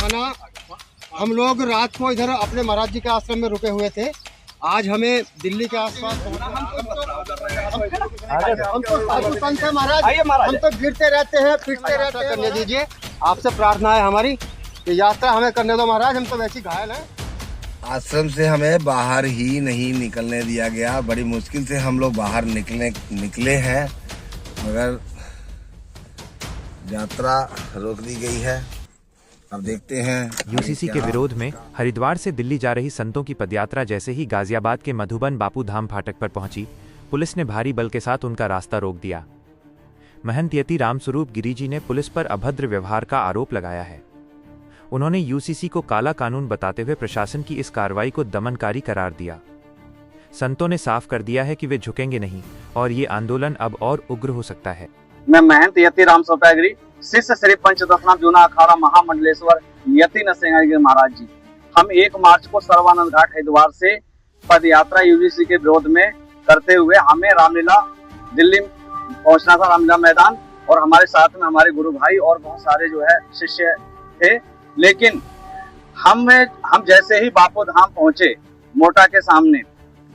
खाना हम लोग रात को इधर अपने महाराज जी के आश्रम में रुके हुए थे। आज हमें दिल्ली के आसपास हम तो साधु संत हैं महाराज, हम तो गिरते रहते हैं, पिटते रहते हैं। करने दीजिए, आपसे प्रार्थना है हमारी कि यात्रा हमें करने दो महाराज, हम तो वैसे घायल हैं। आश्रम से हमें बाहर ही नहीं निकलने दिया गया। बड़ी मुश्किल से हम लोग बाहर निकले हैं, मगर यात्रा रोक दी गई है। अब देखते हैं। यूसीसी के विरोध में हरिद्वार से दिल्ली जा रही संतों की पदयात्रा जैसे ही गाजियाबाद के मधुबन बापू धाम फाटक पर पहुंची, पुलिस ने भारी बल के साथ उनका रास्ता रोक दिया। महंत यति रामस्वरूप गिरी जी ने पुलिस पर अभद्र व्यवहार का आरोप लगाया है। उन्होंने यूसीसी को काला कानून बताते हुए प्रशासन की इस कार्रवाई को दमनकारी करार दिया। संतों ने साफ कर दिया है कि वे झुकेंगे नहीं और ये आंदोलन अब और उग्र हो सकता है। मैं महंत यति रामस्वरूप गिरी, शिष्य श्री पंचदशनाम जूना अखाड़ा महामंडलेश्वर यति नरसिंह महाराज जी, हम 1 मार्च को सर्वानंद घाट हरिद्वार से पदयात्रा यूजीसी के विरोध में करते हुए हमें रामलीला दिल्ली पहुंचना था, रामलीला मैदान, और हमारे साथ में हमारे गुरु भाई और बहुत सारे जो है शिष्य थे। लेकिन हम जैसे ही बापू धाम पहुंचे मोटा के सामने,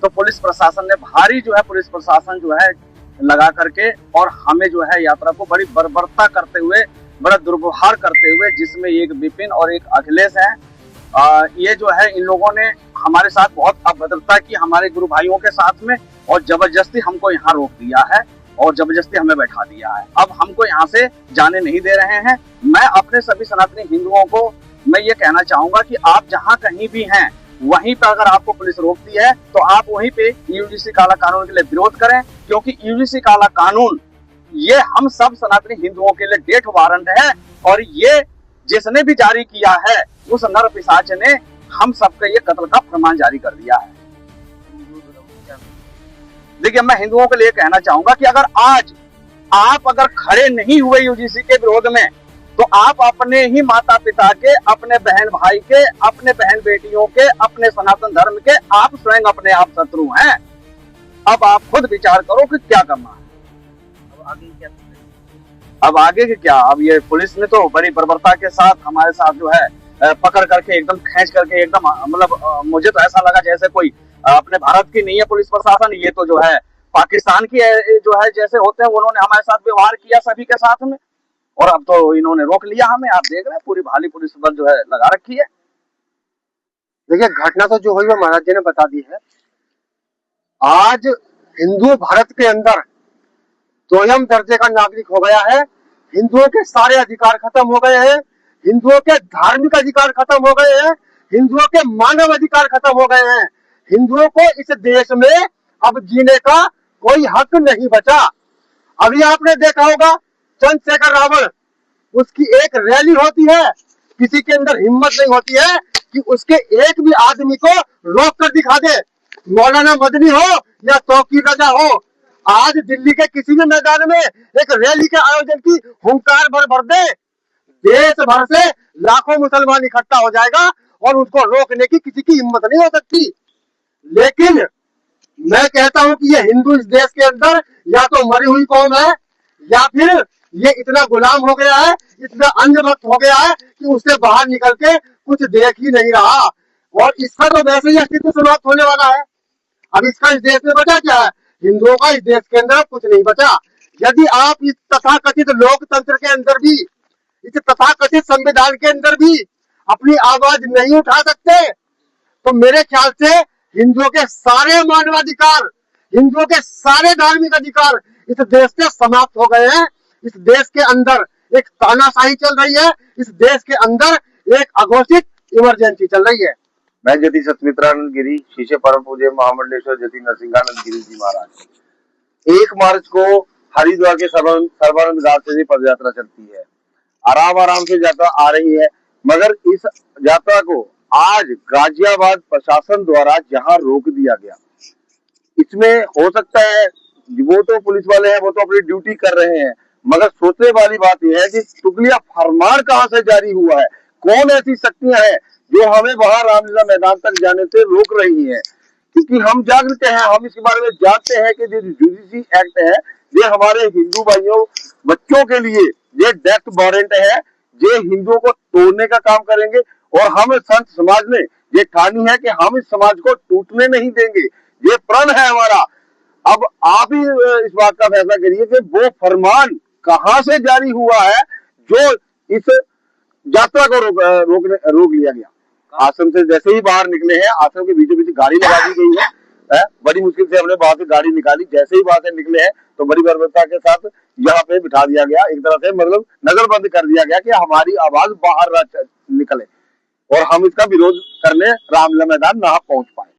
तो पुलिस प्रशासन ने भारी जो है पुलिस प्रशासन जो है लगा करके और हमें जो है यात्रा को बड़ी बर्बरता करते हुए, बड़ा दुर्व्यवहार करते हुए, जिसमें एक विपिन और एक अखिलेश है, ये जो है इन लोगों ने हमारे साथ बहुत अभद्रता की हमारे गुरु भाइयों के साथ में, और जबरदस्ती हमको यहाँ रोक दिया है और जबरदस्ती हमें बैठा दिया है। अब हमको यहाँ से जाने नहीं दे रहे हैं। मैं अपने सभी सनातनी हिंदुओं को मैं ये कहना चाहूंगा कि आप जहाँ कहीं भी हैं, वहीं पर अगर आपको पुलिस रोकती है तो आप वहीं पे यूजीसी काला कानून के लिए विरोध करें, क्योंकि यूजीसी काला कानून ये हम सब सनातनी हिंदुओं के लिए डेथ वारंट है, और ये जिसने भी जारी किया है उस नर पिशाच ने हम सबके ये कत्ल का फरमान जारी कर दिया है। देखिए, मैं हिंदुओं के लिए कहना चाहूंगा कि अगर आज आप अगर खड़े नहीं हुए यूजीसी के विरोध में, तो आप अपने ही माता पिता के, अपने बहन भाई के, अपने बहन बेटियों के, अपने सनातन धर्म के आप स्वयं अपने आप शत्रु हैं। अब आप खुद विचार करो कि क्या करना है। अब आगे के क्या, अब ये पुलिस ने तो बड़ी बर्बरता के साथ हमारे साथ जो है पकड़ करके एकदम खींच करके एकदम, मतलब मुझे तो ऐसा लगा जैसे कोई अपने भारत की नहीं है पुलिस प्रशासन, ये तो जो है पाकिस्तान की जो है जैसे होते हैं, उन्होंने हमारे साथ व्यवहार किया सभी के साथ में, और अब तो इन्होंने रोक लिया हमें। आप देख रहे हैं पूरी भारी पुलिस बल जो है लगा रखी है। देखिए, घटना तो जो हुई वो महाराज जी ने बता दी है। आज हिंदू भारत के अंदर दोयम दर्जे का नागरिक हो गया है। हिंदुओं के सारे अधिकार खत्म हो गए हैं, हिंदुओं के धार्मिक अधिकार खत्म हो गए हैं, हिंदुओं के मानव अधिकार खत्म हो गए हैं। हिंदुओं को इस देश में अब जीने का कोई हक नहीं बचा। अभी आपने देखा होगा चंद्रशेखर रावण, उसकी एक रैली होती है, किसी के अंदर हिम्मत नहीं होती है कि उसके एक भी आदमी को रोक कर दिखा दे, मौलाना मदनी हो या तौकीर रजा हो। आज दिल्ली के किसी भी मैदान में एक रैली के आयोजन की हुंकार भर दे, देश भर से लाखों मुसलमान इकट्ठा हो जाएगा और उसको रोकने की किसी की हिम्मत नहीं हो सकती। लेकिन मैं कहता हूं कि ये हिंदू इस देश के अंदर या तो मरी हुई कौम है, या फिर ये इतना गुलाम हो गया है, इतना अंधभक्त हो गया है कि उससे बाहर निकल के कुछ देख ही नहीं रहा। और इसका तो वैसे ही अस्तित्व समाप्त होने वाला है। अब इसका इस देश में बचा क्या है? हिंदुओं का इस देश के अंदर कुछ नहीं बचा। यदि आप इस तथाकथित लोकतंत्र के अंदर भी, इस तथाकथित संविधान के अंदर भी अपनी आवाज नहीं उठा सकते, तो मेरे ख्याल से हिंदुओं के सारे मानवाधिकार, हिंदुओं के सारे धार्मिक अधिकार इस देश से समाप्त हो गए हैं। इस देश के अंदर एक तानाशाही चल रही है, इस देश के अंदर एक अघोषित इमरजेंसी चल रही है। मैं जति सतमित्रानंद गिरी, शिष्य परम पूज्य महामंडलेश्वर जति नरसिंहानंद गिरी जी महाराज। 1 मार्च को हरिद्वार के सर्वानंद घाट से पदयात्रा चलती है। आराम से यात्रा आ रही है, मगर इस यात्रा को आज गाजियाबाद प्रशासन द्वारा जहां रोक दिया गया, इसमें हो सकता है वो तो पुलिस वाले हैं, वो तो अपनी ड्यूटी कर रहे हैं, मगर सोचने वाली बात यह है कि टुकलिया फरमान कहां से जारी हुआ है, कौन ऐसी शक्तियां हैं जो हमें वहां रामलीला मैदान तक जाने से रोक रही हैं। क्योंकि हम जागृत हैं, हम इसके बारे में जानते हैं कि जो यूजीसी एक्ट है ये हमारे हिंदू भाइयों बच्चों के लिए ये डेथ वारंट है, ये हिंदुओं को तोड़ने का काम करेंगे। और हम संत समाज ने ये ठानी है कि हम इस समाज को टूटने नहीं देंगे, ये प्रण है हमारा। अब आप ही इस बात का फैसला करिए कि वो फरमान कहां से जारी हुआ है जो इस यात्रा को रोक लिया गया। आश्रम से जैसे ही बाहर निकले हैं, आश्रम के बीचों बीच गाड़ी लगा दी गई है, बड़ी मुश्किल से हमने वहां से गाड़ी निकाली। जैसे ही वहां से निकले हैं तो बड़ी बर्बरता के साथ यहाँ पे बिठा दिया गया, एक तरह से मतलब नजरबंद कर दिया गया कि हमारी आवाज बाहर निकले और हम इसका विरोध करने रामलीला मैदान ना पहुंच पाए।